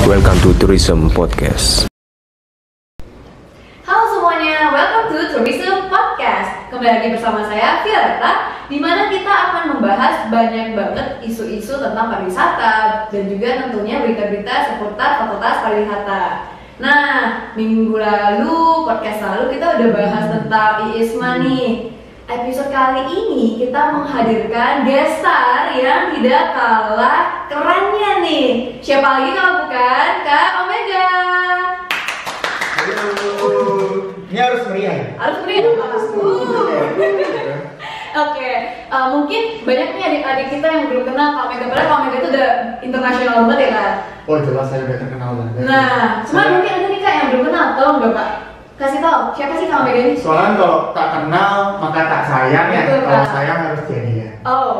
Welcome to Tourism Podcast. Halo semuanya, welcome to Tourism Podcast. Kembali lagi bersama saya Violeta, di mana kita akan membahas banyak banget isu-isu tentang pariwisata dan juga tentunya berita-berita seputar fakultas pariwisata. Nah, minggu lalu, podcast lalu kita udah bahas tentang IISMA nih. Episode kali ini kita menghadirkan guest star yang tidak kalah kerennya nih. Siapa lagi kalau bukan Kak Omega. Halo. Ini harus meriah ya? Harus meriah dong Mas. Oke, mungkin banyak nih adik-adik kita yang belum kenal Kak Omega. Padahal Kak Omega itu udah internasional banget ya Kak? Oh jelas saya udah terkenal banget. Nah, cuman mungkin ada nih Kak yang belum kenal, tolong dong Kak kasih tau siapa sih Kak Omega ini? Soalnya kalau tak kenal maka tak sayang ya. Betul, kalau Kak. sayang harus jadi ya. Oh.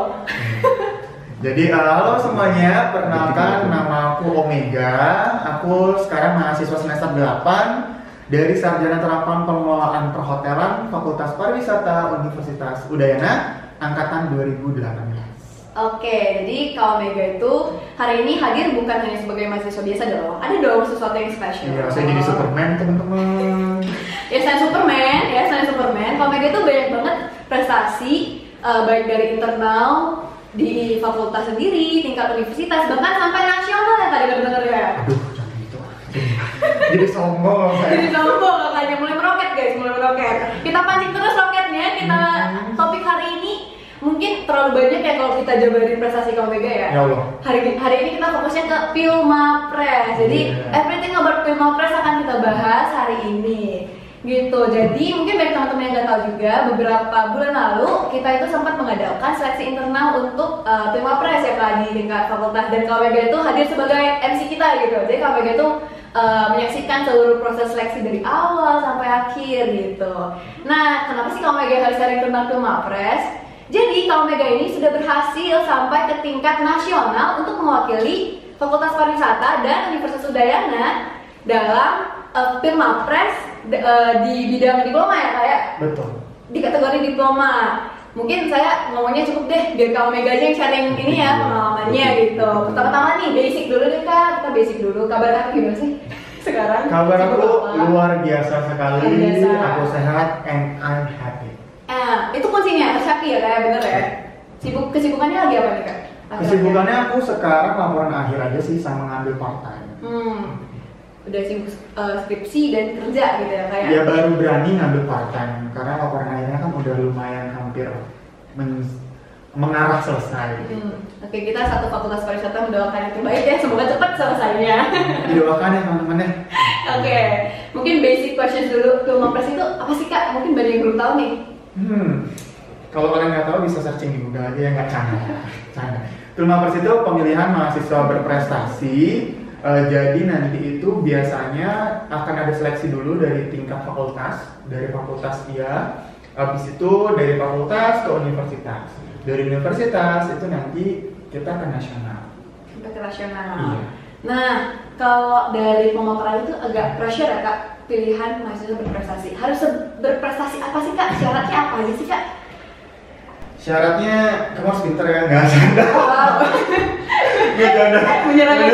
Jadi halo semuanya, perkenalkan nama aku Omega. Aku sekarang mahasiswa semester 8 dari Sarjana Terapan Pengelolaan Perhotelan Fakultas Pariwisata Universitas Udayana angkatan 2018. Oke, jadi Kak Omega itu hari ini hadir bukan hanya sebagai mahasiswa biasa dong. Ada dong sesuatu yang spesial. Iya, saya jadi Superman teman-teman. Ya selain Superman, Kak Omega itu banyak banget prestasi baik dari internal di fakultas sendiri, tingkat universitas, bahkan sampai nasional ya tadi bener-bener ya. Aduh, jangan gitu. Jadi sombong saya. Jadi sombong makanya mulai meroket guys, mulai meroket. Kita pancing terus roketnya. Kita topik hari ini mungkin terlalu banyak ya kalau kita jabarin prestasi Kak Omega ya. Ya Allah. Hari ini kita fokusnya ke Pilmapres. Jadi everything about Pilmapres akan kita bahas hari ini. Gitu. Jadi mungkin banyak teman-teman yang nggak tahu juga, beberapa bulan lalu kita itu sempat mengadakan seleksi internal untuk Pilmapres ya Kak di tingkat fakultas, dan Kak Omega itu hadir sebagai MC kita gitu. Jadi Kak Omega itu menyaksikan seluruh proses seleksi dari awal sampai akhir gitu. Nah, kenapa sih Kak Omega harus hadir tentang Pilmapres? Jadi Kak Omega ini sudah berhasil sampai ke tingkat nasional untuk mewakili Fakultas Pariwisata dan Universitas Udayana dalam Pilmapres di bidang diploma ya Kak ya? Betul. Di kategori diploma. Mungkin saya ngomongnya cukup deh biar Kak Omega aja yang sharing ini ya pengalamannya gitu. Pertama-tama nih basic dulu deh Kak, kita basic dulu. Kabar Kakak gimana sih sekarang? Kabar aku luar biasa sekali. Luar biasa. Aku sehat and I'm happy. Itu kuncinya, happy ya Kak, bener ya? Kesibukannya lagi apa nih Kak? Kesibukannya aku sekarang laporan akhir aja sih sama ngambil part time. Udah sibuk skripsi dan kerja gitu ya kayak. Ya baru berani ngambil part time karena laporan akhirnya kan udah lumayan hampir mengarah selesai. Oke, kita satu fakultas pariwisata mendoakan yang terbaik ya, semoga cepat selesainya. Didoakan ya teman-teman ya. Oke, mungkin basic questions dulu. Pilmapres itu apa sih Kak? Mungkin banyak yang belum tahu nih. Kalau kalian nggak tahu bisa searching di Google aja ya, nggak canda. Pilmapres itu pemilihan mahasiswa berprestasi. Jadi nanti itu biasanya akan ada seleksi dulu dari tingkat fakultas, dari fakultas iya, habis itu dari fakultas ke universitas, dari universitas itu nanti kita ke nasional. Sampai ke nasional. Iya. Nah, kalau dari pemaparan itu agak pressure ya Kak, pilihan mahasiswa berprestasi. Harus berprestasi apa sih Kak? Syaratnya apa aja sih Kak? Syaratnya kamu harus pinter ya, nggak canda. Wow. Nggak canda. Menyerangkan.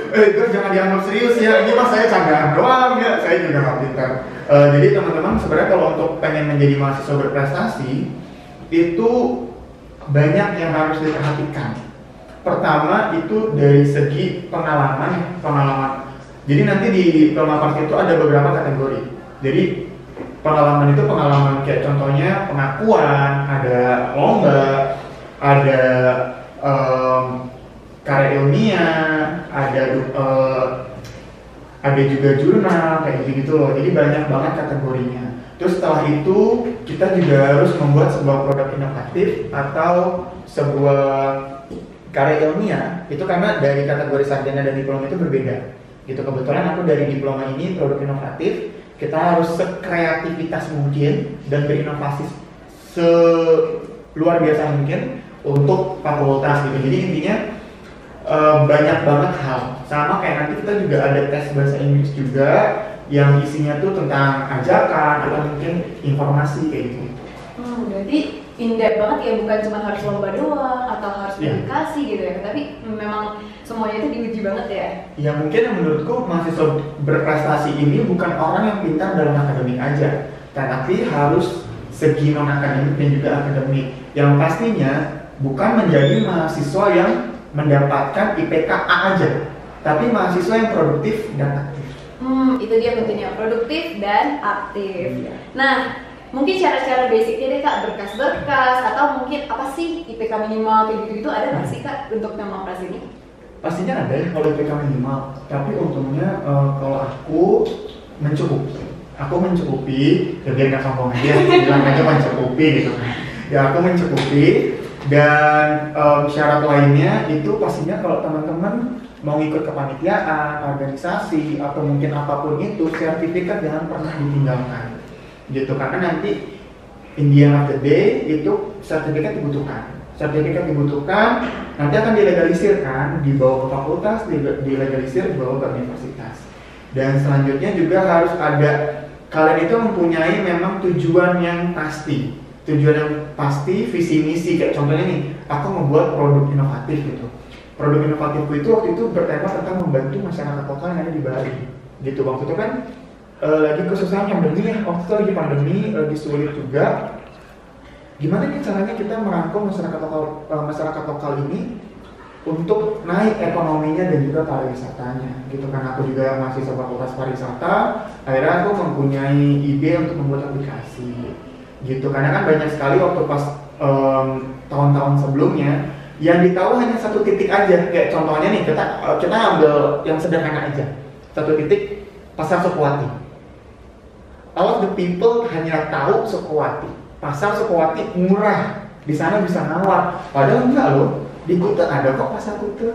Itu jangan dianggap serius ya, ini mas saya candaan doang ya, saya juga nggak pintar. Jadi teman-teman sebenarnya kalau untuk pengen menjadi mahasiswa berprestasi itu banyak yang harus diperhatikan. Pertama itu dari segi pengalaman. Jadi nanti di Pilmapres itu ada beberapa kategori. Jadi pengalaman itu pengalaman kayak contohnya pengakuan, ada lomba, ada karya ilmiah, ada juga jurnal kayak gitu loh. Jadi banyak banget kategorinya. Terus setelah itu kita juga harus membuat sebuah produk inovatif atau sebuah karya ilmiah. Itu karena dari kategori sarjana dan diploma itu berbeda. Gitu, kebetulan aku dari diploma ini produk inovatif. Kita harus sekreativitas mungkin dan berinovasi seluar biasa mungkin untuk fakultas gitu. Jadi intinya banyak banget hal. Sama kayak nanti kita juga ada tes bahasa Inggris juga yang isinya tuh tentang ajakan atau mungkin informasi kayak gitu. Jadi in-depth banget ya, bukan cuma harus lomba doang atau harus Iya. dedikasi gitu ya, tapi memang semuanya itu diuji banget ya. Ya mungkin yang menurutku mahasiswa berprestasi ini bukan orang yang pintar dalam akademik aja, tetapi harus segi non akademik dan juga akademik. Yang pastinya bukan menjadi mahasiswa yang mendapatkan IPK A aja, tapi mahasiswa yang produktif dan aktif. Itu dia pentingnya, produktif dan aktif. Iya. Nah, mungkin cara-cara basicnya deh Kak, berkas-berkas atau mungkin apa sih IPK minimal kayak gitu-gitu, ada nggak sih Kak untuk memang pres ini? Pastinya ada ya kalau IPK minimal, tapi untungnya kalau aku mencukupi, ya biar nggak sombong aja, bilang aja mencukupi gitu kan. Ya aku mencukupi, dan syarat lainnya itu pastinya kalau teman-teman mau ikut kepanitiaan, organisasi, atau mungkin apapun itu, sertifikat jangan pernah ditinggalkan gitu, karena nanti in the end of the day itu sertifikat dibutuhkan, nanti akan dilegalisir kan, dibawa ke fakultas, dilegalisir, dibawa ke universitas. Dan selanjutnya juga harus ada, kalian itu mempunyai memang tujuan yang pasti, visi misi. Kayak contohnya nih, aku membuat produk inovatif gitu. Produk inovatifku itu waktu itu bertema tentang membantu masyarakat lokal yang ada di Bali gitu. Waktu itu kan lagi kesusahan pandemi ya, waktu itu lagi pandemi, lagi sulit juga. Gimana nih caranya kita merangkul masyarakat lokal ini untuk naik ekonominya dan juga pariwisatanya gitu kan. Aku juga mahasiswa fakultas pariwisata, akhirnya aku mempunyai ide untuk membuat aplikasi gitu, karena kan banyak sekali waktu pas tahun-tahun sebelumnya yang ditahu hanya satu titik aja. Kayak contohnya nih, kita ambil yang sederhana aja, satu titik pasar Sukowati. All of the people hanya tahu Sukowati, pasar Sukowati murah, di sana bisa nawar. Padahal enggak loh, di Kuta ada kok pasar Kuta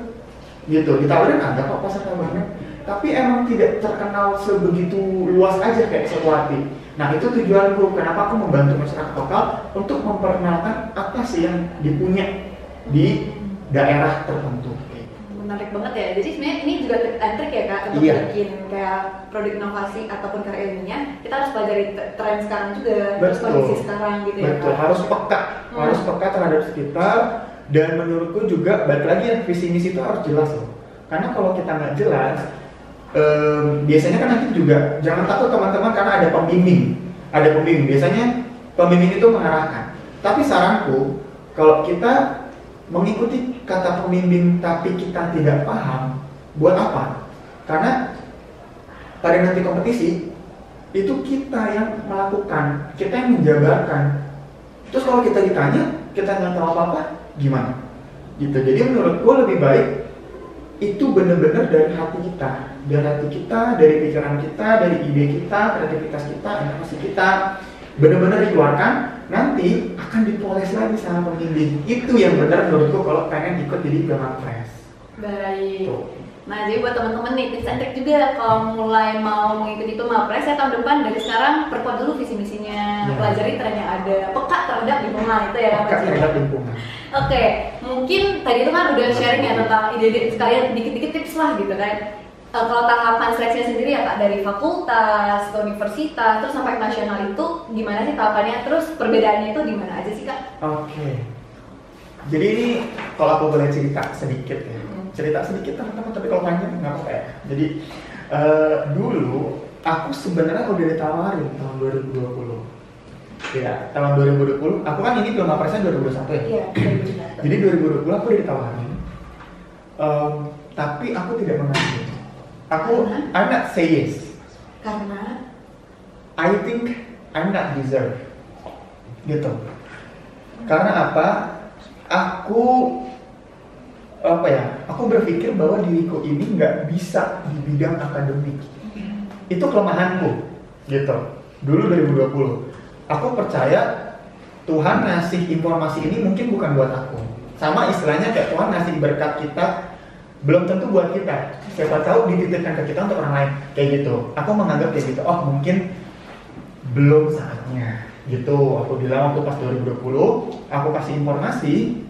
gitu, di Tabanan ada kok pasar Tabanan, tapi emang tidak terkenal sebegitu luas aja kayak Sukowati. Nah itu tujuanku, kenapa aku membantu masyarakat lokal untuk memperkenalkan apa sih yang dipunya di daerah tertentu. Menarik banget ya, jadi sebenarnya ini juga trik and trik ya Kak, untuk bikin kayak produk inovasi ataupun karya ilmiahnya, kita harus pelajari tren sekarang juga, terus kondisi sekarang gitu ya. Betul, harus peka terhadap sekitar. Dan menurutku juga balik lagi ya, visi misi itu harus jelas loh, karena kalau kita nggak jelas, biasanya kan nanti juga jangan takut teman-teman, karena ada pembimbing, biasanya pembimbing itu mengarahkan. Tapi saranku, kalau kita mengikuti kata pembimbing tapi kita tidak paham, buat apa? Karena pada nanti kompetisi itu kita yang melakukan, kita yang menjabarkan. Terus kalau kita ditanya, kita nggak tahu apa-apa, gimana? Gitu. Jadi menurutku lebih baik itu benar-benar dari hati kita, dari pikiran kita, dari ide kita, kreativitas kita, inovasi kita, benar-benar dikeluarkan. Nanti akan dipoles lagi sama pembimbing. Itu yang benar menurutku kalau pengen ikut jadi Pres. Baik. Nah, jadi buat teman-teman nih, tips and trick juga kalau mulai mau mengikuti Pres ya tahun depan, dari sekarang perkuat dulu visi misinya, pelajari tren yang ada, peka terhadap lingkungan itu ya. Peka terhadap lingkungan. Oke, mungkin tadi itu kan udah sharing ya tentang ide-ide sekalian dikit-dikit tips lah gitu kan. Kalau tahapan seleksinya sendiri ya Kak, dari fakultas ke universitas terus sampai ke nasional itu gimana sih tahapannya? Terus perbedaannya itu di mana aja sih Kak? Oke. Jadi ini kalau aku boleh cerita sedikit ya. Cerita sedikit teman-teman, tapi kalau panjang nggak apa-apa ya. Jadi dulu aku sebenarnya udah ditawarin tahun 2020. Ya, tahun 2020. Aku kan ini belum presnya 2021 ya. Iya, 2021. Jadi 2020 aku udah ditawarin. Tapi aku tidak mengambil. I'm not say yes. Karena I think I'm not deserve. Gitu. Karena apa? Aku berpikir bahwa diriku ini nggak bisa di bidang akademik. Itu kelemahanku, gitu. Dulu 2020, aku percaya Tuhan ngasih informasi ini mungkin bukan buat aku. Sama istilahnya kayak Tuhan ngasih berkat kita, belum tentu buat kita. Siapa tahu dititipkan ke kita untuk orang lain, kayak gitu. Aku menganggap kayak gitu. Oh mungkin belum saatnya, gitu. Aku bilang waktu pas 2020, aku kasih informasi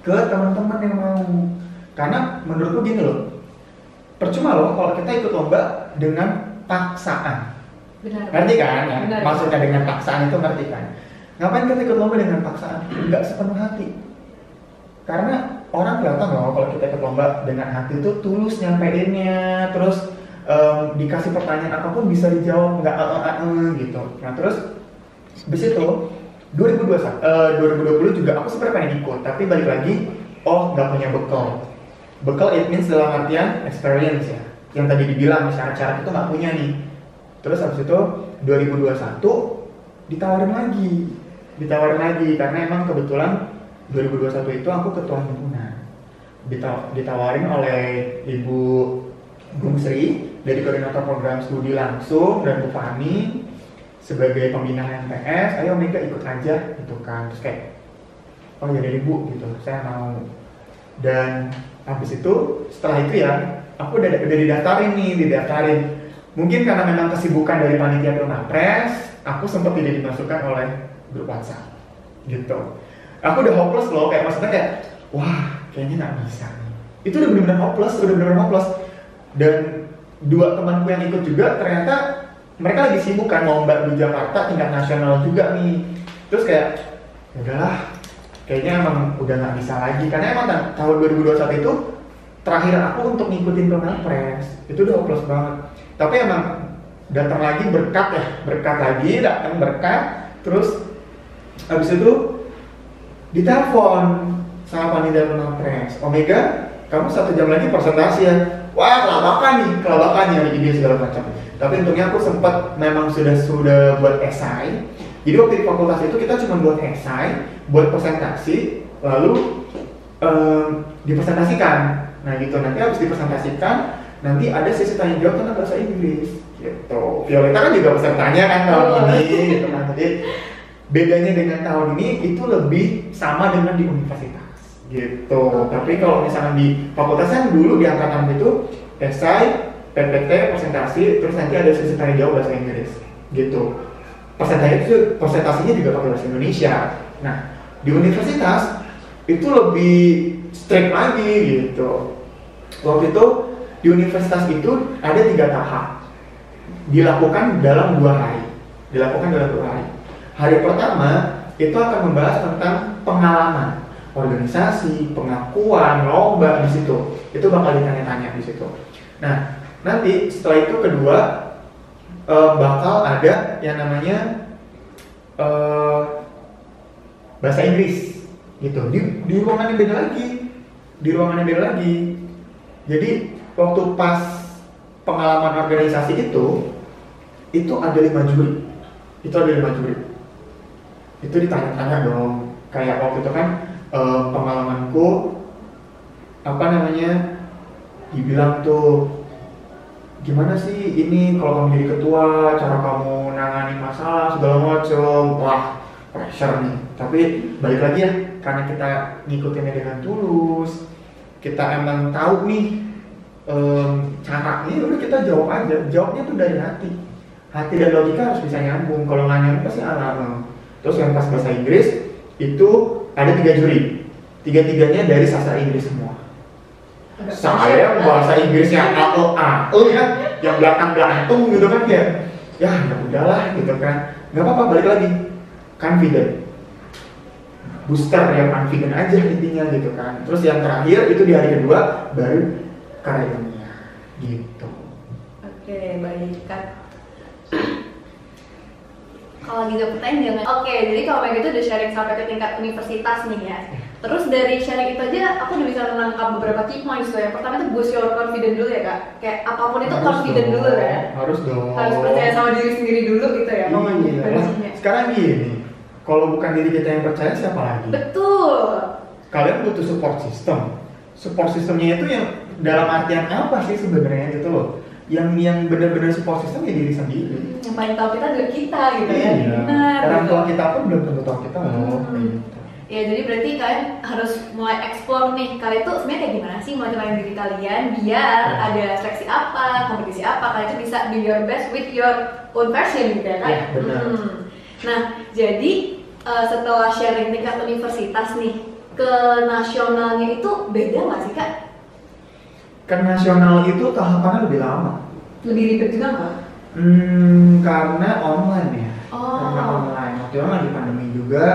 ke teman-teman yang mau. Karena menurutku gini loh, percuma loh kalau kita ikut lomba dengan paksaan. benar. Ngerti kan? Ya? Benar. Maksudnya dengan paksaan itu ngerti kan? Ngapain kita ikut lomba dengan paksaan? Nggak sepenuh hati. Karena orang kelihatan loh kalau kita ikut lomba dengan hati itu tulus nyampeinnya, terus dikasih pertanyaan apapun bisa dijawab, nggak gitu. Nah terus habis itu 2020 juga aku sebenarnya pengen ikut, tapi balik lagi, nggak punya bekal. Bekal it means dalam artian experience ya. Yang tadi dibilang syarat-syarat itu nggak punya nih. Terus habis itu 2021 ditawarin lagi karena emang kebetulan 2021 itu aku ketua himpunan. Ditawarin oleh Ibu Bung Sri dari koordinator program studi langsung dan Bu Fani sebagai pembina MTS, ayo Mega ikut aja gitu kan. Terus kayak oh ya dari Bu gitu, saya mau. Dan habis itu setelah itu ya aku udah didaftarin. Mungkin karena memang kesibukan dari panitia Pilmapres, aku sempat tidak dimasukkan oleh grup WhatsApp gitu. Aku udah hopeless loh, kayak maksudnya kayak wah kayaknya nggak bisa nih. Itu udah benar-benar hopeless. Dan dua temanku yang ikut juga ternyata mereka lagi sibuk kan lomba di Jakarta tingkat nasional juga nih. Terus kayak udahlah, kayaknya emang udah nggak bisa lagi karena emang tahun 2021 itu terakhir aku untuk ngikutin Pilmapres. Itu udah hopeless banget. Tapi emang datang lagi berkat terus habis itu ditelepon sama panitia Pilmapres, Omega, kamu 1 jam lagi presentasi ya. Wah, kelabakan nih ide segala macam. Tapi untungnya aku sempat memang sudah buat esai. Jadi waktu di fakultas itu kita cuma buat esai, buat presentasi, lalu dipresentasikan. Nah gitu, nanti habis dipresentasikan, nanti ada sesi tanya jawab tentang bahasa Inggris. Gitu. Violeta kan juga pesertanya kan tahun ini, gitu kan. Jadi bedanya dengan tahun ini itu lebih sama dengan di universitas. Gitu. Tapi kalau misalkan di fakultas kan dulu di angkatan itu esai, PPT, presentasi, terus nanti ada sesi tanya jawab bahasa Inggris. Gitu. Presentasinya juga pakai bahasa Indonesia. Nah, di universitas itu lebih strict lagi gitu. Waktu itu di universitas itu ada 3 tahap. Dilakukan dalam 2 hari. Hari pertama itu akan membahas tentang pengalaman organisasi, pengakuan, lomba di situ. Itu bakal ditanya-tanya di situ. Nah, nanti setelah itu kedua bakal ada yang namanya bahasa Inggris gitu. Di ruangan yang beda lagi. Jadi waktu pas pengalaman organisasi itu ada 5 juri. Itu ditanya-tanya dong. Kayak waktu itu kan pengalamanku dibilang tuh gimana sih ini kalau kamu jadi ketua, cara kamu nangani masalah segala macam. Wah, pressure nih. Tapi balik lagi ya, karena kita ngikutinnya dengan tulus, kita emang tahu nih caranya, udah kita jawab aja. Jawabnya tuh dari hati dan logika harus bisa nyambung. Kalau nggak nyambung pasti alam. Terus yang pas bahasa Inggris itu ada 3 juri, 3-tiganya dari sastra Inggris semua. Saya bahasa Inggrisnya ya, yang belakang gitu kan ya udahlah gitu kan, nggak apa-apa, balik lagi confident, booster yang confident aja intinya gitu kan. Terus yang terakhir itu di hari kedua baru karya ilmiah gitu. Oke, baik kan. Kalau lagi ada pertanyaan jangan. Oke, jadi kalau kayak gitu udah sharing sampai ke tingkat universitas nih ya. Terus dari sharing itu aja aku udah bisa menangkap beberapa key points tuh. Yang pertama itu boost your confidence dulu ya Kak. Kayak apapun itu confident dulu ya. Harus dong. Harus percaya sama diri sendiri dulu gitu ya. Iya. Sekarang gini, kalau bukan diri kita yang percaya siapa lagi? Betul. Kalian butuh support system. Support systemnya itu yang dalam artian apa sih sebenarnya gitu loh? Yang benar-benar support system ya diri sendiri. Yang paling tahu kita adalah kita gitu ya. Benar. Orang tua kita pun belum tentu tahu kita loh. Ya jadi berarti kalian harus mulai explore nih, kalian tuh sebenarnya kayak gimana sih mau kenalin diri kalian biar ada seleksi apa, kompetisi apa, kalian tuh bisa do your best with your own version gitu ya kan? Ya, benar. Nah jadi setelah sharing tingkat universitas nih ke nasionalnya itu beda nggak sih Kak? Ke nasional itu tahapannya lebih lama. Lebih ribet juga nggak? Karena online ya. Oh. Karena online. kebetulan lagi pandemi juga,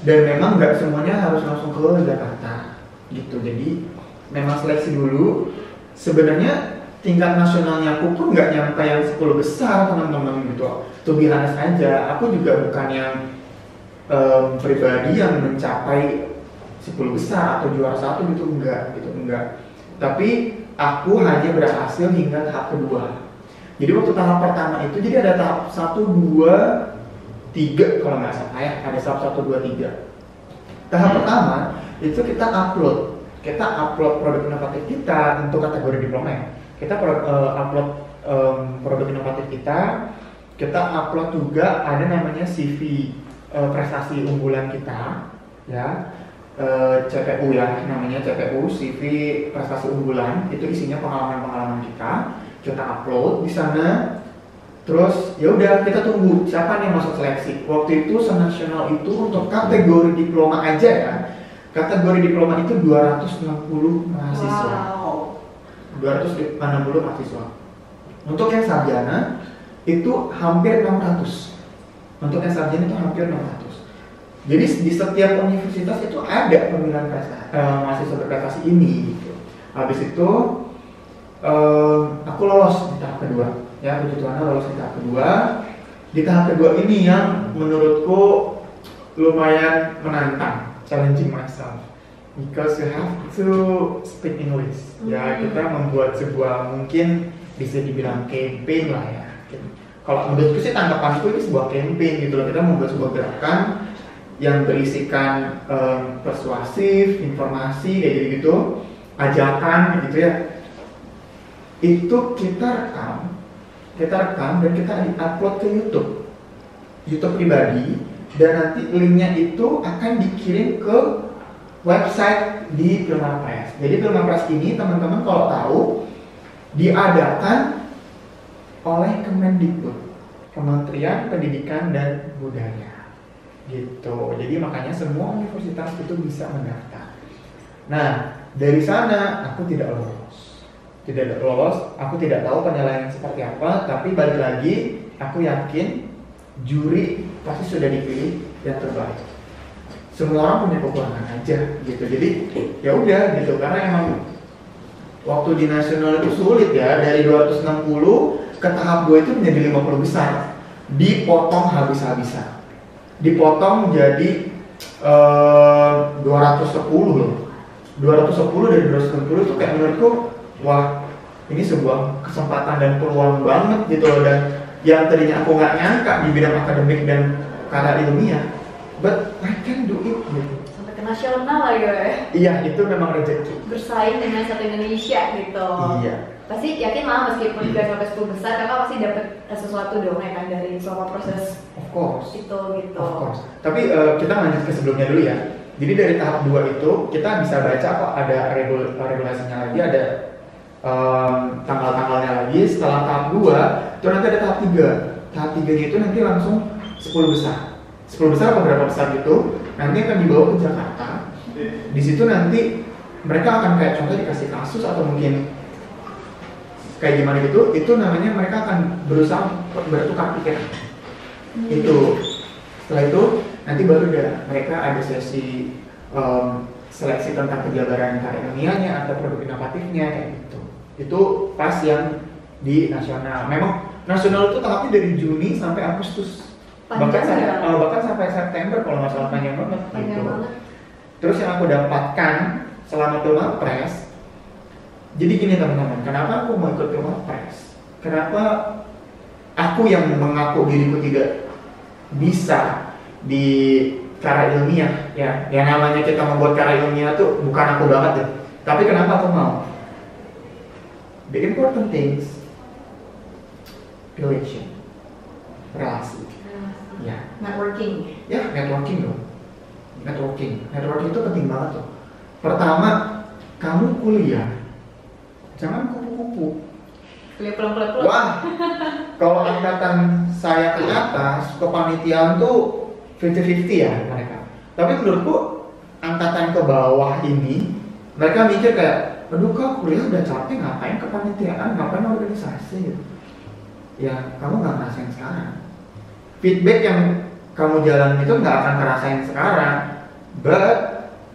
dan memang nggak semuanya harus langsung ke Jakarta gitu. Jadi memang seleksi dulu. Sebenarnya tingkat nasionalnya aku pun nggak nyampe yang 10 besar teman-teman gitu. To be honest aja, aku juga bukan yang pribadi yang mencapai 10 besar atau juara 1 gitu, enggak. Tapi aku hanya berhasil hingga tahap kedua. Jadi waktu tahap pertama itu, jadi ada tahap 1, 2, 3 kalau nggak salah ya, ada tahap 1, 2, 3. Tahap pertama itu kita upload produk inovatif kita untuk kategori diploma ya. Kita upload produk inovatif kita upload juga ada namanya CV prestasi unggulan kita ya, CPU ya, namanya CPU CV prestasi unggulan, itu isinya pengalaman kita upload di sana. Terus ya udah kita tunggu siapa nih masuk seleksi. Waktu itu senasional itu untuk kategori diploma aja ya, kategori diploma itu 260 mahasiswa. Wow. 260 mahasiswa. Untuk yang sarjana itu hampir 600. Untuk yang sarjana itu hampir 600. Jadi di setiap universitas itu ada pemilihan mahasiswa berprestasi ini gitu. Habis itu aku lolos di tahap kedua. Ya, puji Tuhan lolos di tahap kedua. Di tahap kedua ini yang menurutku lumayan menantang, challenging myself, because you have to speak English. Ya, kita membuat sebuah, mungkin bisa dibilang campaign lah ya. Kalau menurutku sih tanggapanku ini sebuah campaign gitu loh. Kita membuat sebuah gerakan yang berisikan persuasif, informasi kayak gitu, ajakan gitu ya. Itu kita rekam dan kita upload ke YouTube pribadi, dan nanti linknya itu akan dikirim ke website di Pilmapres. Jadi Pilmapres ini teman-teman kalau tahu diadakan oleh Kemendikbud, Kementerian Pendidikan dan Budaya gitu. Jadi makanya semua universitas itu bisa mendaftar. Nah, dari sana aku tidak lolos, aku tidak tahu penilaian seperti apa, tapi balik lagi aku yakin juri pasti sudah dipilih yang terbaik. Semua orang punya kekurangan aja gitu. Jadi ya udah gitu, karena emang waktu di nasional itu sulit ya, dari 260 ke tahap 2 itu menjadi 50 besar, dipotong habis-habisan, dipotong jadi 210 loh. 210 dari 260 itu kayak menurutku, wah ini sebuah kesempatan dan peluang banget gitu loh. Dan yang tadinya aku nggak nyangka di bidang akademik dan karya ilmiah, but I can do it gitu. Sampai ke nasional lah ya. Iya, itu memang rezeki. Bersaing dengan satu Indonesia gitu. Iya. Pasti yakin lah meskipun gak sampai 10 besar, kakak pasti dapat sesuatu dong ya kan dari selama proses. Of course. Itu gitu. Of course. Tapi kita lanjut ke sebelumnya dulu ya. Jadi dari tahap 2 itu kita bisa baca kok ada regulasinya lagi, ada tanggal-tanggalnya lagi. Setelah tahap 2 itu nanti ada tahap 3. Tahap 3 itu nanti langsung 10 besar. 10 besar atau berapa besar gitu nanti akan dibawa ke Jakarta. Di situ nanti mereka akan kayak contoh dikasih kasus atau mungkin kayak gimana gitu. Itu namanya mereka akan berusaha bertukar pikiran. Itu setelah itu nanti baru mereka ada sesi seleksi tentang penjabaran karya ilmiahnya atau produk inovatifnya kayak gitu. Itu pas yang di nasional. Memang nasional itu tahapnya dari Juni sampai Agustus. Bahkan sampai September kalau nggak salah, panjang banget gitu. Terus yang aku dapatkan selama Pilmapres, jadi gini teman-teman, kenapa aku mau ikut Pilmapres? Kenapa aku yang mengaku diriku tidak bisa di karya ilmiah ya, yang namanya kita membuat karya ilmiah tuh bukan aku banget deh. Tapi kenapa aku mau? The important things, relation, relasi. Ya. Networking. Ya, networking dong. Networking itu penting banget tuh. Pertama, kamu kuliah, jangan kupu-kupu. Kuliah pulang-pulang. Wah, kalau angkatan saya ke atas, kepanitiaan tuh 50-50 ya mereka. Tapi menurutku angkatan ke bawah ini, mereka mikir kayak, aduh kak kuliah udah capek, ngapain kepanitiaan, ngapain organisasi gitu. Ya, kamu nggak ngerasain sekarang. Feedback yang kamu jalan itu nggak akan ngerasain sekarang, but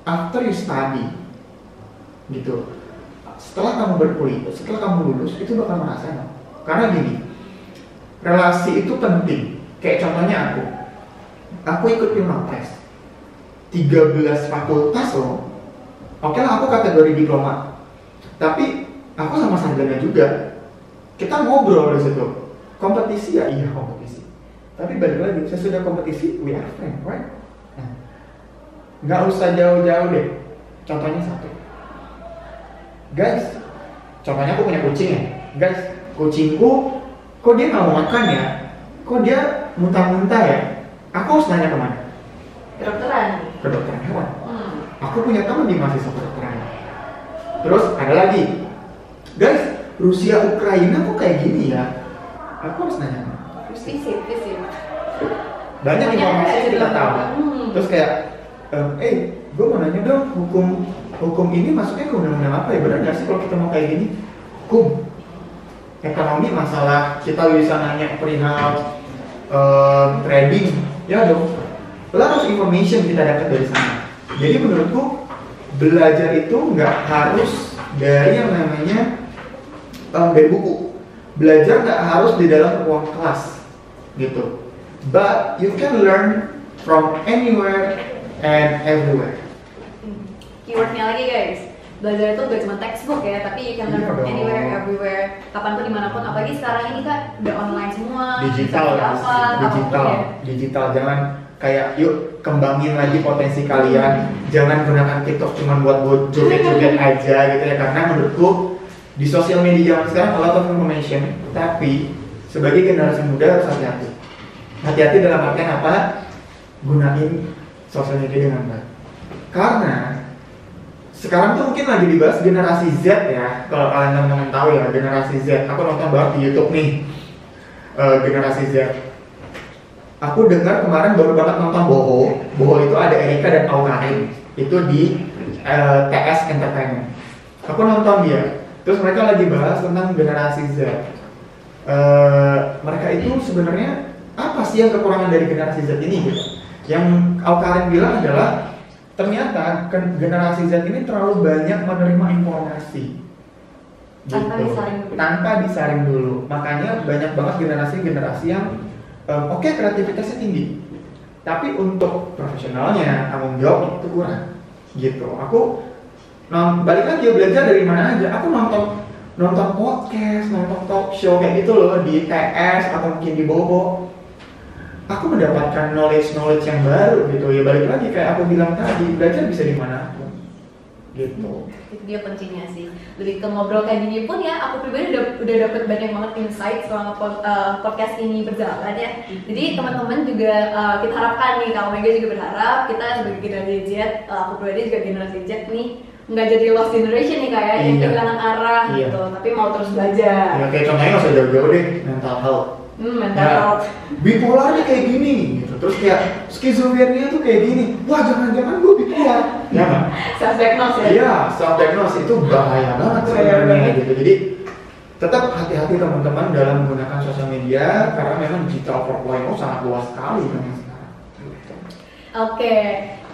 after you study gitu, setelah kamu berkuliah, setelah kamu lulus itu bakal ngerasain. Karena gini, relasi itu penting. Kayak contohnya aku ikut Pilmapres 13 fakultas loh. Oke lah, aku kategori diploma, tapi aku sama sarjana juga. Kita ngobrol di situ. Kompetisi ya, iya kompetisi. Tapi balik lagi, sesudah kompetisi, we are friends, right? Nah, nggak usah jauh-jauh deh. Contohnya satu, guys. Contohnya aku punya kucing ya, guys. Kucingku, kok dia nggak mau makan ya? Kok dia muntah-muntah ya? Aku harus nanya kemana? Kedokteran. Kedokteran hewan. Aku punya teman di mahasiswa kedokteran. Terus ada lagi, guys, Rusia Ukraina kok kayak gini ya? Aku harus nanya. Visip. Banyak informasi yang kita tahu. Terus kayak, gue mau nanya dong, hukum ini masuknya ke undang-undang apa ya? Benar nggak sih kalau kita mau kayak gini? Hukum, ekonomi, masalah kita bisa nanya perihal trading, ya dong. Harus information kita dapat dari sana. Jadi menurutku belajar itu nggak harus dari yang namanya dari buku. Belajar nggak harus di dalam ruang kelas, gitu. But you can learn from anywhere and everywhere. Keywordnya lagi guys, belajar itu gak cuma textbook ya, tapi you can learn from anywhere, everywhere, kapanpun, dimanapun. Apalagi sekarang ini kan udah online semua. Digital. Jangan kayak yuk kembangin lagi potensi kalian. Jangan gunakan TikTok cuma buat joget-joget aja gitu ya. Karena menurutku di sosial media zaman sekarang a lot of information, tapi sebagai generasi muda harus hati-hati. Hati-hati dalam artian apa? Gunain sosial media dengan baik. Karena sekarang tuh mungkin lagi dibahas generasi Z ya. Kalau kalian teman-teman tahu ya, generasi Z. Aku nonton banget di YouTube nih, generasi Z. Aku dengar kemarin baru banget nonton Boho itu ada Erika dan Aukarin. Itu di TS Entertainment. Aku nonton dia. Terus mereka lagi bahas tentang generasi Z. Mereka itu sebenarnya apa sih yang kekurangan dari generasi Z ini gitu? Yang Aukarin bilang adalah ternyata generasi Z ini terlalu banyak menerima informasi tanpa disaring dulu. Makanya banyak banget generasi yang oke, kreativitasnya tinggi, tapi untuk profesionalnya tanggung jawab itu kurang gitu. Aku balik lagi belajar dari mana aja. Aku nonton podcast, nonton talk show kayak gitu loh di TS atau mungkin di Bobo. Aku mendapatkan knowledge yang baru gitu ya. Balik lagi kayak aku bilang tadi, belajar bisa di mana pun gitu. Itu dia pentingnya sih. Lebih ke ngobrol kayak gini pun ya, aku pribadi udah dapet banyak banget insight selama podcast ini berjalan ya. Jadi teman-teman juga kita harapkan nih, Kak Omega juga berharap kita sebagai generasi Z, aku pribadi juga generasi Z nih, nggak jadi lost generation nih kayak yang kehilangan arah gitu, tapi mau terus belajar. Ya kayak contohnya nggak usah jauh-jauh deh, mental health. Mental health. Bipolarnya kayak gini gitu. Terus kayak skizofrenia tuh kayak gini. Wah, jangan-jangan gue bipolar. Ya kan? Self-diagnose ya? Iya, self-diagnose itu bahaya banget sebenarnya gitu. Jadi tetap hati-hati teman-teman dalam menggunakan sosial media karena memang digital 4.0 sangat luas sekali memang sekarang. Oke,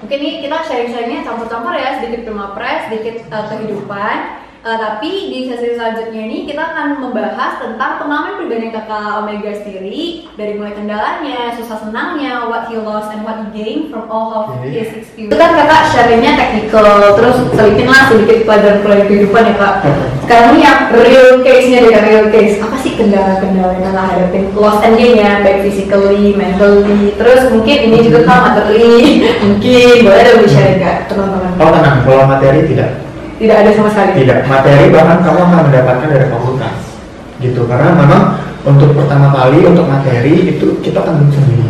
mungkin ini kita sharing-sharingnya campur-campur ya, sedikit Pilmapres, sedikit kehidupan. Tapi di sesi selanjutnya ini kita akan membahas tentang pengalaman pribadi Kakak Omega sendiri, dari mulai kendalanya, susah senangnya, what he lost and what he gained from all of his experience. Itu kan Kakak sharingnya technical, terus selipin lah sedikit pelajaran kehidupan ya Kak. Sekarang ini yang real case-nya deh, real case. Apa sih kendala-kendala yang Kakak hadapin? Lost and gain-nya, baik physically, mentally, terus mungkin ini juga Kak materi. Mungkin boleh ada sharing Kak teman-teman. Oh tenang, kalau materi tidak ada sama sekali. Tidak, materi bahkan kamu akan mendapatkan dari fakultas gitu. Karena memang untuk pertama kali untuk materi itu kita tanggung sendiri.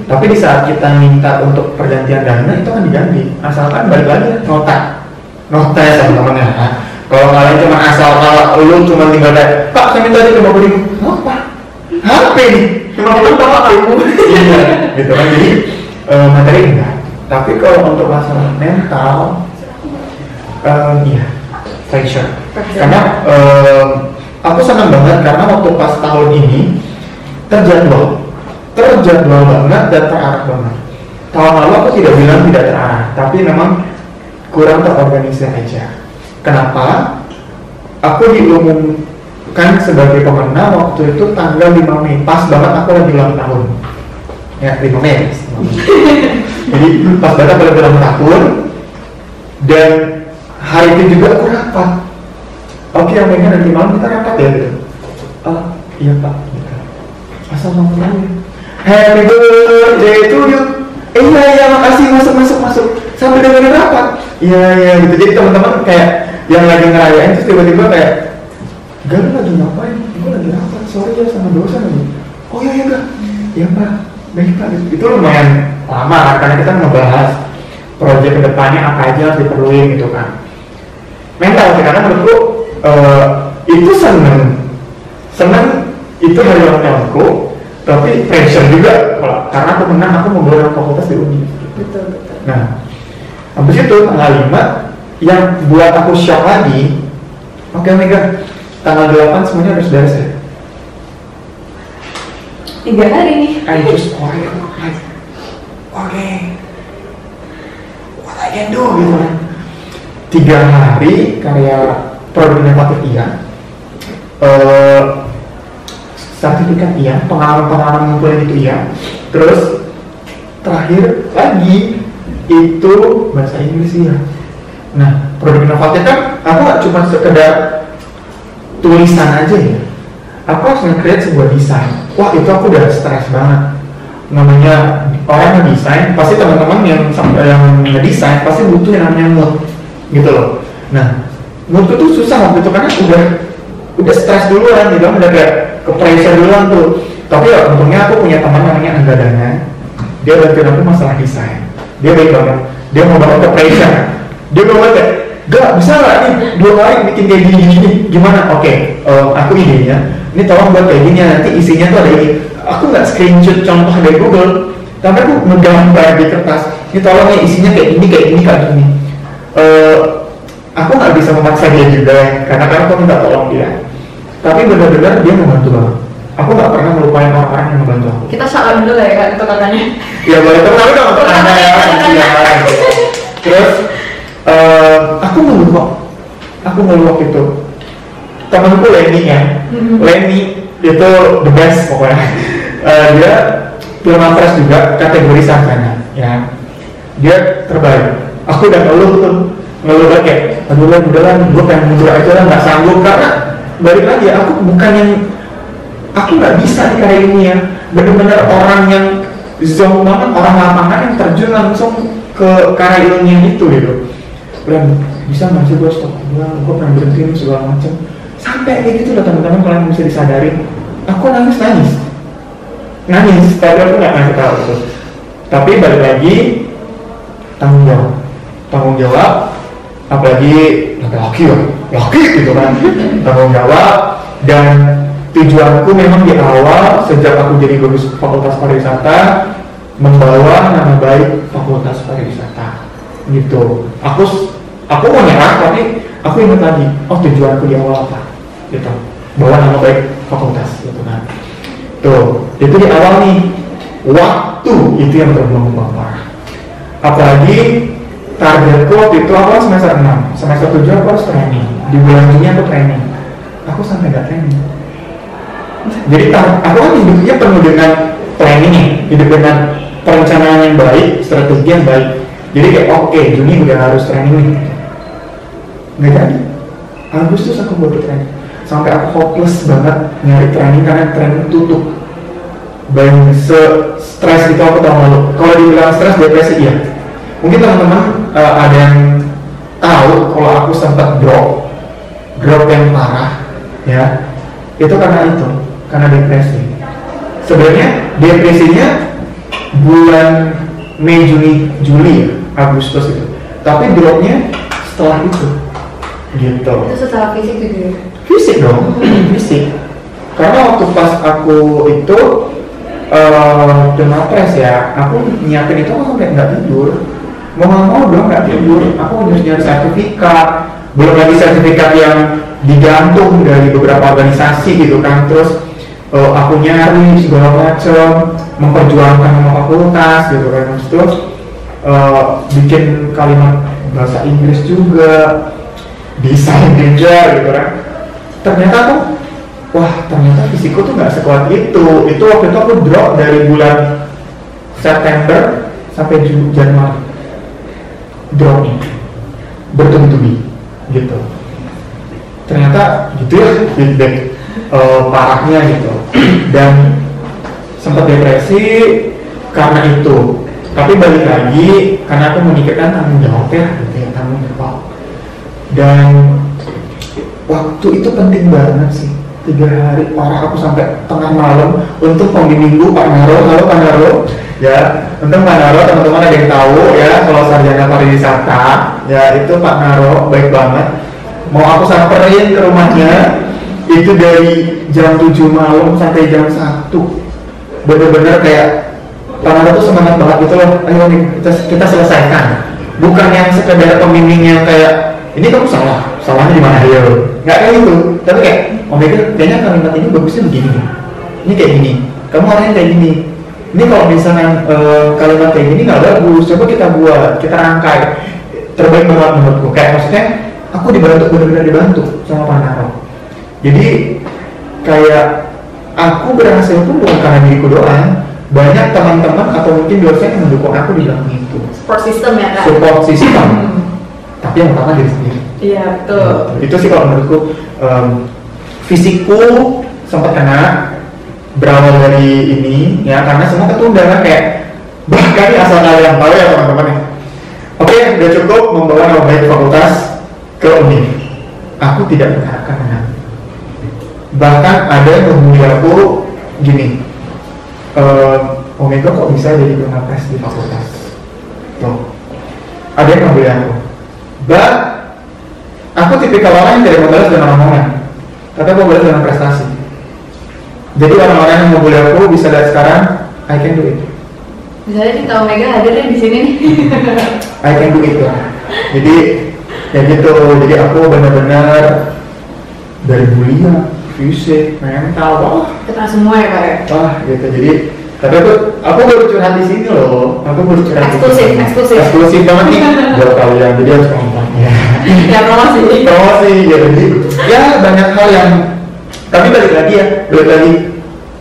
Tapi di saat kita minta untuk pergantian dana itu akan diganti. Asalkan balik lagi nota ya teman-teman ya. Kalau kalian cuma asal lu cuma tinggal kayak Pak saya minta aja 50.000. Apa? HP nih. 50.000 kamu. Iya, gitu kan. Jadi materi enggak. Tapi kalau untuk masalah mental iya, pressure. Karena aku senang banget karena waktu pas tahun ini terjadwal terjadwal banget dan terarah banget. Tahun lalu aku tidak bilang tidak terarah, tapi memang kurang terorganisir aja. Kenapa? Aku diumumkan sebagai pemenang waktu itu tanggal 5 Mei, pas banget aku lagi ulang tahun. Ya, 5 Mei. Jadi pas banget aku lagi ulang tahun, dan hari itu juga aku rapat. Oke, yang pengen nanti malam kita rapat ya gitu. Oh, iya Pak. Gitu. Asal mau tahu. Happy birthday to you. Iya, makasih, masuk. Sambil dengerin rapat. Iya, gitu. Jadi teman-teman kayak yang lagi ngerayain terus tiba-tiba kayak, "Gak, lu lagi ngapain? Gue lagi rapat, sorry ya sama dosen lagi." "Oh iya Kak, iya Pak, baik Pak." Itu lumayan lama karena kita ngebahas proyek kedepannya apa aja harus diperluin gitu kan. Mental sih, karena menurutku itu seneng itu hari ulang tahunku, tapi pressure juga karena aku menang, aku membawa fakultas di Uni. Betul. Nah, habis itu tanggal 5 yang buat aku shock lagi. Oke Mega, tanggal 8 semuanya harus beres ya. 3 hari nih. I just quiet, like, okay, what I can do gitu kan. 3 hari karya produk inovatif iya, sertifikat iya, pengalaman ngumpulin itu iya, terus terakhir lagi itu bahasa Inggris iya. Nah, produk inovatif kan aku gak cuma sekedar tulisan aja ya, aku harus nge-create sebuah desain. Wah, itu aku udah stres banget. Namanya orang ngedesain, pasti teman-teman yang ngedesain pasti butuh yang namanya mood gitu loh. Nah, mood itu susah waktu itu karena udah stres duluan gitu, udah kayak ke pressure duluan tuh. Tapi ya untungnya aku punya teman namanya Anggadana, dia bantuin aku masalah desain. Dia baik banget, dia mau banget ke pressure. Dia bilang kayak, "Gak, bisa gak nih 2 hari bikin kayak gini, gimana?" Oke, aku idenya, ini tolong buat kayak gini, nanti isinya tuh ada ini. Aku gak screenshot contoh dari Google, tapi aku ngegambar di kertas. Ini tolong nih isinya kayak gini. Aku gak bisa memaksa dia juga, karena aku minta tolong dia. Tapi benar-benar dia membantu banget. Aku gak pernah melupain orang-orang yang membantu aku. Kita salam dulu ya Kak untuk kakaknya. Ya boleh, tapi dong untuk anda ya. Terus aku ngeluh waktu itu. Temanku Lenny ya, Lenny itu the best pokoknya. Dia film Mapres juga kategori sarjana ya. Dia terbaik. Aku udah ngeluh kayak, "Aduh lah, udahlah, gue pengen mundur aja lah, nggak sanggup." Karena balik lagi, aku bukan yang, aku nggak bisa di karya ini ya. Bener-bener orang yang zong banget, orang lapangan yang terjun langsung ke karya ilmiah itu gitu. Dan bisa nggak sih gue stop? Gue pengen berhenti segala macam. Sampai kayak gitu loh teman-teman, kalian bisa disadari. Aku nangis, tapi aku nggak ngasih tahu itu. Tapi balik lagi, tanggung jawab, apalagi laki gitu kan. Tanggung jawab, dan tujuanku memang di awal sejak aku jadi guru Fakultas Pariwisata membawa nama baik Fakultas Pariwisata gitu. Aku mau nyerah, tapi aku ingat lagi, tujuanku di awal apa gitu, bawa nama baik fakultas gitu kan. Tuh, itu di awal nih. Waktu itu yang terbuang-buang parah. Apalagi targetku waktu itu awal semester 6, semester 7 aku harus training. Di bulan Juni aku training. Aku sampai gak training. Jadi aku kan hidupnya penuh dengan planning, hidup dengan perencanaan yang baik, strategi yang baik. Jadi kayak oke, Juni udah harus training nih. Nggak jadi. Agustus aku baru training. Sampai aku hopeless banget nyari training karena training tutup. Banyak stres gitu aku tahun lalu. Kalau dibilang stres, depresi iya. Mungkin teman-teman ada yang tahu kalau aku sempat drop yang parah ya. Itu karena depresi. Sebenarnya depresinya bulan Mei, Juni, Juli ya, Agustus itu. Tapi dropnya setelah itu gitu. Itu secara fisik juga ya? Fisik dong, fisik. Karena waktu pas aku itu Mapres ya, aku nyiapin itu aku sampai nggak tidur. Mau dong nggak tidur. Aku harus nyari sertifikat, belum lagi sertifikat yang digantung dari beberapa organisasi gitu kan. Terus aku nyari segala macam, memperjuangkan nama fakultas gitu kan. Terus itu bikin kalimat bahasa Inggris juga, desain juga gitu kan. Ternyata tuh, wah ternyata fisiko tuh nggak sekuat itu. Itu waktu itu aku drop dari bulan September sampai Januari, dropnya bertubi-tubi gitu. Ternyata gitu ya feedback parahnya gitu, dan sempat depresi karena itu. Tapi balik lagi karena aku memikirkan tanggung jawab ya gitu ya, tanggung jawab. Dan waktu itu penting banget sih, 3 hari parah, aku sampai tengah malam untuk pembimbingku Pak Naro. Halo Pak Naro ya, untuk Pak Naro teman-teman ada yang tahu ya, kalau sarjana pariwisata ya itu Pak Naro baik banget. Mau aku samperin ke rumahnya itu dari jam 7 malam sampai jam 1, bener-bener kayak Pak Naro tuh semangat banget gitu loh, ayo nih kita selesaikan. Bukan yang sekedar pembimbing yang kayak ini kamu salahnya di mana, ayo, nggak kayak gitu. Tapi kayak kayaknya kalimat ini bagusnya begini, ini kayak gini, kamu orangnya kayak gini, ini kalau misalnya kalimat kayak gini nggak bagus, coba kita buat, kita rangkai terbaik banget menurutku. Kayak maksudnya aku dibantu, benar-benar dibantu sama Pak Naro. Jadi kayak aku berhasil pun bukan karena diriku doang, banyak teman-teman atau mungkin dosen yang mendukung aku di dalam itu. Support system ya Kak? Support system. Tapi yang utama diri sendiri. Iya betul. Itu sih kalau menurutku. Fisikku sempat kena berawal dari ini ya, karena semua ketunda kan, kayak bahkan asal kalian tahu ya teman-teman ya. Oke, udah cukup membawa nama baik fakultas ke UNIF. Aku tidak mengharapkan menang. Bahkan ada yang menghubungi aku gini, Omega kok bisa jadi pengapres di fakultas? Tuh, ada yang menghubungi aku. Aku tipikal orang yang tidak membalas dengan omongan, tapi aku balas dengan prestasi. Jadi orang-orang yang menghubungi aku bisa lihat sekarang, I can do it. Misalnya kita Omega hadir di sini nih. I can do it lah. Jadi ya gitu. Jadi aku benar-benar dari kuliah, fisik, mental, wah. Kita semua ya Kak ya? Wah gitu. Jadi tapi aku baru curhat di sini loh. Aku baru curhat eksklusif banget nih buat kalian. Jadi harus ngomong ya. Ya promosi ya. Jadi ya banyak hal yang. Tapi balik lagi.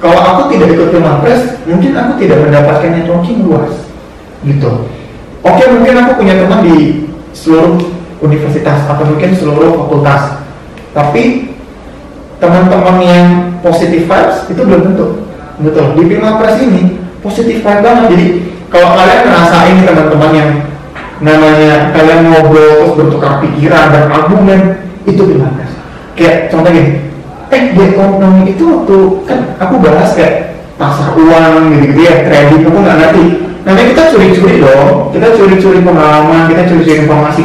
Kalau aku tidak ikut Pilmapres, mungkin aku tidak mendapatkan networking luas, gitu. Oke, mungkin aku punya teman di seluruh universitas atau mungkin seluruh fakultas. Tapi teman-teman yang positive vibes itu belum tentu. Betul, di Pilmapres ini positif vibe banget. Jadi kalau kalian ngerasain teman-teman yang namanya kalian ngobrol terus bertukar pikiran dan argumen, itu Pilmapres. Kayak contoh gini, di ekonomi itu waktu kan aku bahas kayak pasar uang gitu-gitu ya, trading, aku nggak ngerti. Namanya kita curi-curi dong, kita curi-curi pengalaman, kita curi-curi informasi.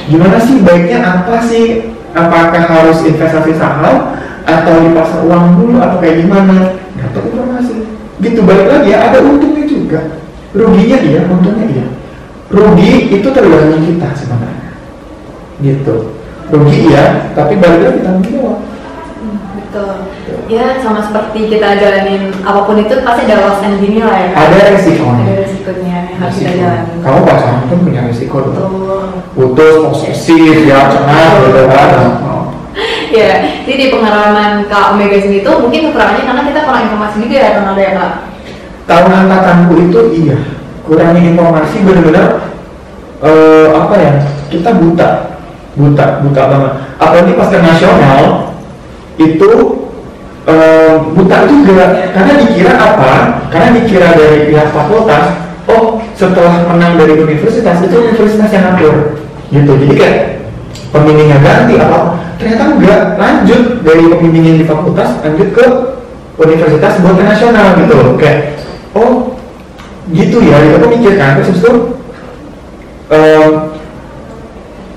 Gimana sih baiknya, apa sih, apakah harus investasi saham atau di pasar uang dulu atau kayak gimana? Dapat informasi gitu. Balik lagi ya, ada untungnya juga, ruginya iya, untungnya iya. Rugi itu tergantung kita sebenarnya gitu. Rugi iya, tapi balik lagi tanggung jawab. Betul. Ya sama seperti kita jalanin apapun itu pasti ada loss and gain lah ya kan? Ada resikonya yang harus kita jalani. Kamu pacaran pun punya resiko dong. Putus, posesif, ya cengar gitu kan. Ya, jadi di pengalaman Kak Omega sini tuh mungkin kekurangannya karena kita kurang informasi juga ya Ronaldo ya Kak? Tahun angkatanku itu iya, kurangnya informasi benar-benar apa ya, kita buta banget. Apalagi pas ke nasional itu buta juga, karena dikira apa? Karena dikira dari pihak fakultas, oh setelah menang dari universitas itu universitas yang ngatur gitu. Jadi kayak pembimbingnya ganti apa? Ternyata enggak, lanjut dari pembimbingan di fakultas lanjut ke universitas buat ke nasional gitu. Kayak oh gitu ya, kita tuh mikir kan. Terus itu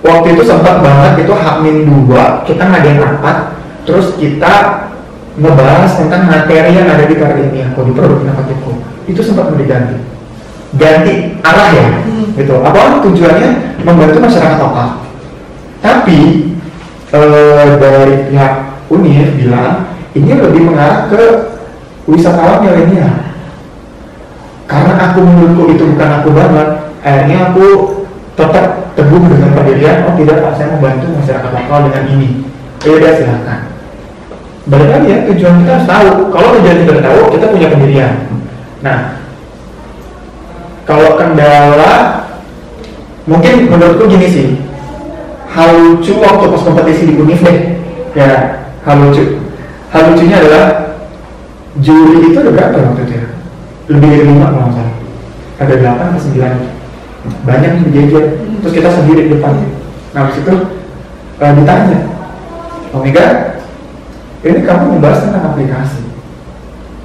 waktu itu sempat banget itu H-2 kita ngadain rapat, terus kita ngebahas tentang materi yang ada di karya aku di produk inovatifku. Itu sempat mau ganti arah ya gitu. Apa tujuannya membantu masyarakat lokal, tapi dari pihak UNIF bilang ini lebih mengarah ke wisatawan milenial. Karena menurutku itu bukan aku banget, akhirnya aku tetap teguh dengan pendirian, oh tidak Pak, saya membantu masyarakat lokal dengan ini. Ya udah silakan. Balik lagi ya, tujuan kita harus tahu. Kalau tujuan kita udah tahu, kita punya pendirian. Nah, kalau kendala, mungkin menurutku gini sih, hal lucu waktu pas kompetisi di Unif deh. Ya, hal lucunya adalah juri itu ada berapa waktu itu ya? Lebih dari 5 kalau nggak salah. Ada 8 atau 9. Banyak nih berjejer. Terus kita sendiri di depan. Nah, habis itu ditanya, Omega, ini kamu membahas tentang aplikasi.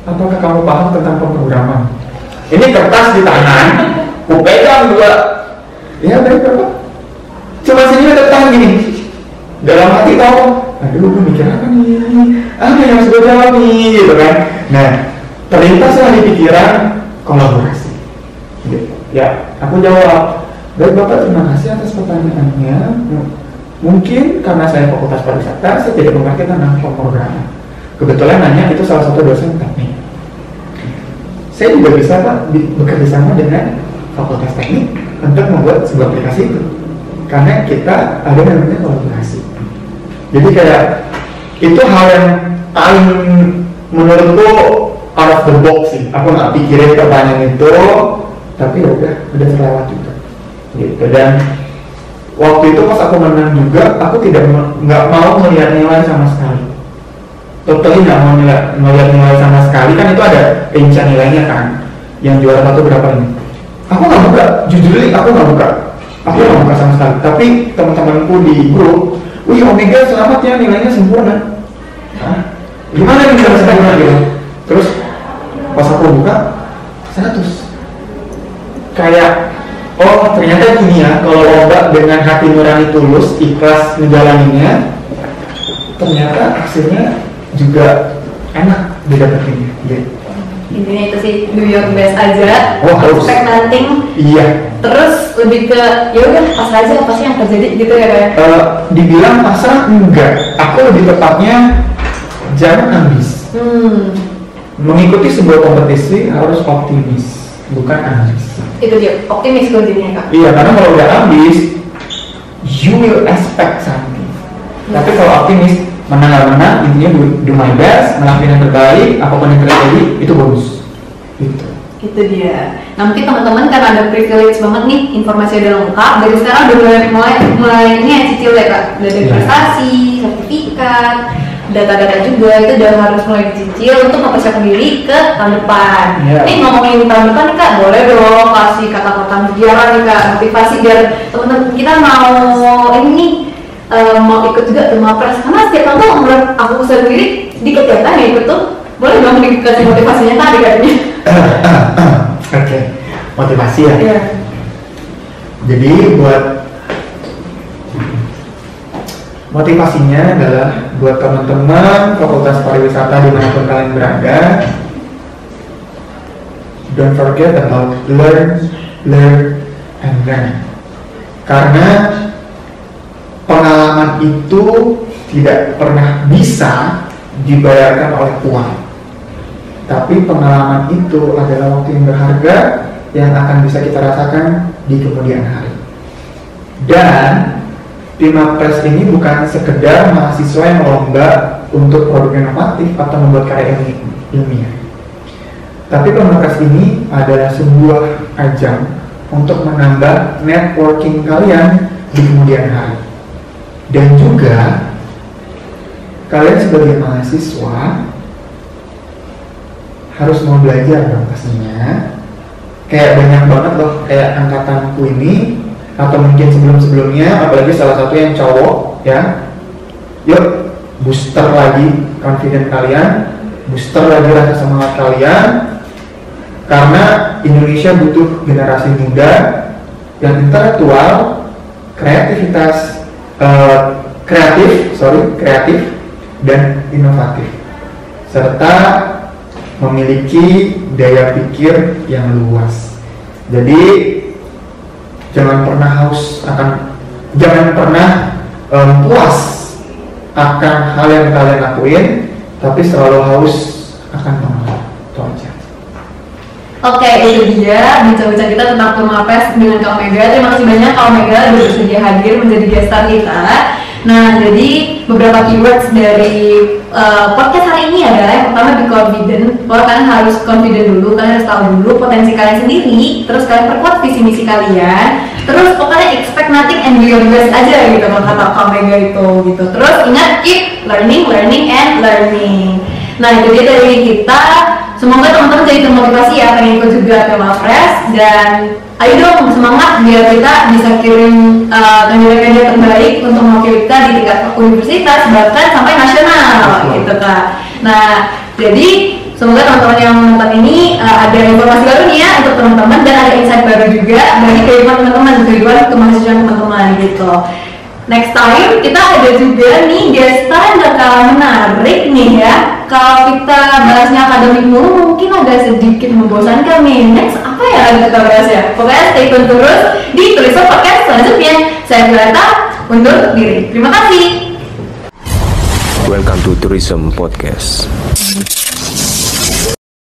Apakah kamu paham tentang pemrograman? Ini kertas di tangan, aku pegang 2. Ya, baik Bapak. Cuma sini ada tangan gini. Dalam hati tahu, aduh, gue mikir apa nih? Apa yang harus gue jawab nih, gitu kan? Nah, terlintaslah di pikiran kolaborasi. Ya, aku jawab, baik Bapak, terima kasih atas pertanyaannya. Mungkin karena saya fakultas pariwisata, saya tidak mengerti tentang pemrograman. Kebetulan nanya itu salah satu dosen teknik. Saya juga bisa Pak bekerja sama dengan fakultas teknik untuk membuat sebuah aplikasi itu. Karena kita ada namanya kolaborasi. Jadi kayak itu hal yang paling menurutku out of the box sih. Aku nggak pikirin pertanyaan itu, tapi ya udah terlewat juga. Gitu. Dan waktu itu pas aku menang juga, aku nggak mau melihat nilai sama sekali. Totally nggak mau melihat nilai sama sekali. Kan itu ada rincian nilainya kan. Yang juara 1 berapa ini? Aku nggak buka, jujur aku nggak buka. Aku nggak buka sama sekali. Tapi teman-temanku di grup, wih Omega selamat ya nilainya sempurna. Hah? Gimana nih bisa sempurna gitu? Terus pas aku buka 100. Kayak oh ternyata gini ya, kalau lomba dengan hati nurani tulus, ikhlas ngejalaninnya, ternyata hasilnya juga enak didapetinnya. Gitu. Intinya itu sih, do your best aja, expect nothing. Iya. Terus lebih ke ya udah pasrah aja apa sih yang terjadi gitu ya kayak. Dibilang pasrah enggak, aku lebih tepatnya jangan ambis. Mengikuti sebuah kompetisi harus optimis, bukan ambis. Itu dia, optimis kuncinya Kak. Iya, karena kalau udah ambis, you will expect something. Tapi kalau optimis, menang, intinya do my best, melakukan yang terbaik, apapun yang terjadi, itu bonus. Gitu. Itu dia. Nah mungkin teman-teman karena ada privilege banget nih, informasi udah lengkap. Dari sekarang udah mulai ini ya cicil ya Kak. Udah ada prestasi, sertifikat, data-data juga itu udah harus mulai dicicil untuk mempersiapkan diri ke tahun depan. Ini ngomongin tahun depan nih Kak, boleh dong kasih kata-kata mutiara nih Kak, motivasi biar teman-teman kita mau ini mau ikut juga ke Mapres. Karena setiap tahun tuh menurut aku sendiri sedikit ya kan ya ikut tuh. Boleh dong dikasih motivasinya tadi katanya. Oke, motivasi ya. Yeah. Jadi buat motivasinya adalah buat teman-teman Fakultas Pariwisata dimanapun kalian berada, don't forget about learn, and learn. Karena pengalaman itu tidak pernah bisa dibayarkan oleh uang. Tapi pengalaman itu adalah waktu yang berharga yang akan bisa kita rasakan di kemudian hari. Dan tim Mapres ini bukan sekedar mahasiswa yang melomba untuk produk inovatif atau membuat karya ilmiah. Tapi Mapres ini adalah sebuah ajang untuk menambah networking kalian di kemudian hari. Dan juga kalian sebagai mahasiswa harus mau belajar dong pastinya. Kayak banyak banget loh, kayak angkatanku ini atau mungkin sebelum-sebelumnya, apalagi salah satu yang cowok ya. Yuk booster lagi confident kalian, booster lagi rasa semangat kalian, karena Indonesia butuh generasi muda yang intelektual, kreatif dan inovatif, serta memiliki daya pikir yang luas. Jadi jangan pernah puas akan hal yang kalian lakuin, tapi selalu haus akan pengalaman. Oke, itu dia bincang-bincang kita tentang Purmapres dengan Kak Mega. Terima kasih banyak Kak Mega sudah bersedia hadir menjadi guest star kita. Nah, jadi beberapa keywords dari podcast hari ini adalah yang pertama be confident. Bahwa kalian harus confident dulu, kalian harus tahu dulu potensi kalian sendiri. Terus kalian perkuat visi misi kalian. Terus pokoknya expect nothing and do your best aja gitu kalau kata Kak Mega itu gitu. Terus ingat keep learning and learning. Nah, itu dia dari kita. Semoga teman-teman jadi termotivasi ya pengen ikut juga Purmapres, dan ayo dong semangat biar kita bisa kirim kandidat-kandidat terbaik untuk mewakili kita di tingkat universitas bahkan sampai nasional gitu Kak. Nah, jadi semoga teman-teman yang menonton ini ada informasi baru nih ya untuk teman-teman, dan ada insight baru juga bagi kehidupan teman-teman, kehidupan kemahasiswaan teman-teman gitu. Next time kita ada juga nih guest star yang bakal menarik nih ya. Kalau kita bahasnya akademik mulu mungkin agak sedikit membosankan nih. Next apa ya yang kita bahas ya? Pokoknya stay tune terus di Tourism Podcast selanjutnya. Saya Violeta undur diri. Terima kasih. Welcome to Tourism Podcast.